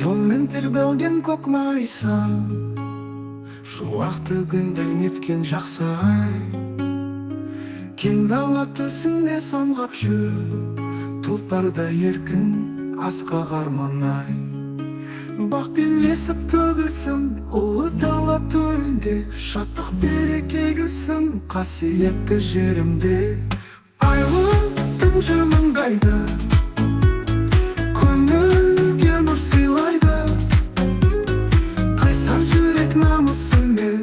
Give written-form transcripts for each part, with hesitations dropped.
Жолмен тербелген көк майсан, шуақты күндер неткен жақсы ай. Кең дала төсінде самғап жүр, тұлпарда еркін асқақ арман ай. Бақ белесіп төгілсін, ұлы дала төрінде, шаттық береке күлсін, қасиетті жерімде. Айлы түн жымыңдайды, көңілге нұр сыйлайды, қайсар жүрек намысымен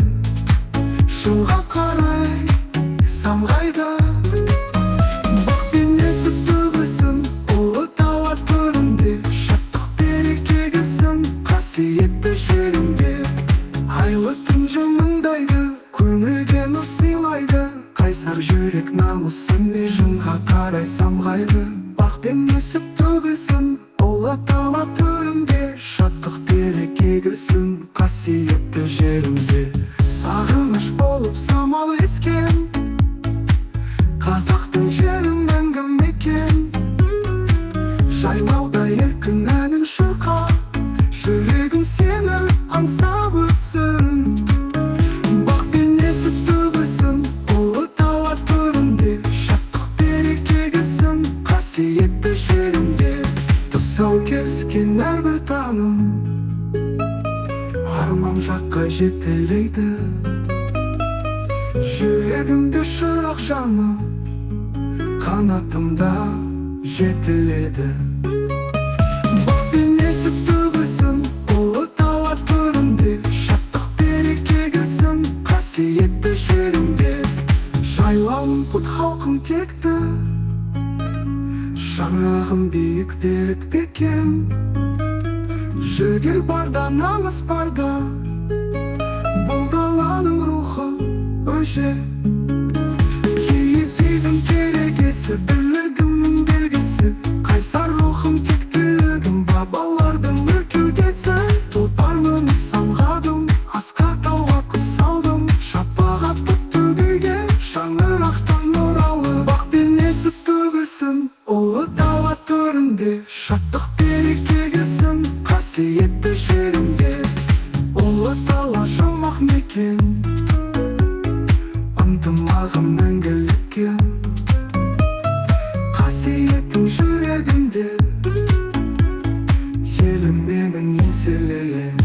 шыңға қарай самғайды. Бақ белесіп төгілсін, ұлы дала төрінде, шаттық береке күлсін, қасиетті жерімде. Айлы түн жымыңдайды, көңілге нұр сыйлайды, қайсар жүрек намысымен шыңға қарай самғайды. Бақ белесіп төгілсін, ұлы дала төрінде, шаттық береке күлсін, қасиетті жерімде. Сағыныш болып самал ескен, қазақтың жерін мәңгі мекен. Жайлауда еркін әнің шырқа, жүрегім сені аңсап өтсін. Бақ белесіп төгілсін, ұлы дала төрінде, шаттық береке күлсін, қасиетті жерімде. Тұсау кескен әрбір таңым арман жаққа жетелейді, жүрегімде шырақ жаны қанатымда жетіледі. Бақ белесіп төгілсін, ұлы дала төрінде, шаттық береке күлсін, қасиетті жерімде. Жайлауым бұт халқым текті, шаңырағым биік берік бекен. Жігер барда, намыс барда, бұл даланың рухы өже. Киіз үйдің керегесі, бірлігімнің белгісі, қайсар рухым тектілігім, бабалардың өр кеудесі. Тұлпар мініп самғадым, асқар тауға көз салдым, шапағат бұт төгілген, шаңырақтан нұралы. Бақ белесіп төгілсін, ұлы дала төрінде, шаттық береке күлсін, қасиетті жерімде. Ұлы дала жұмақ мекен, ынтымағым мәңгілікке. Қасиетің жүрегімде, елім менің еселеген.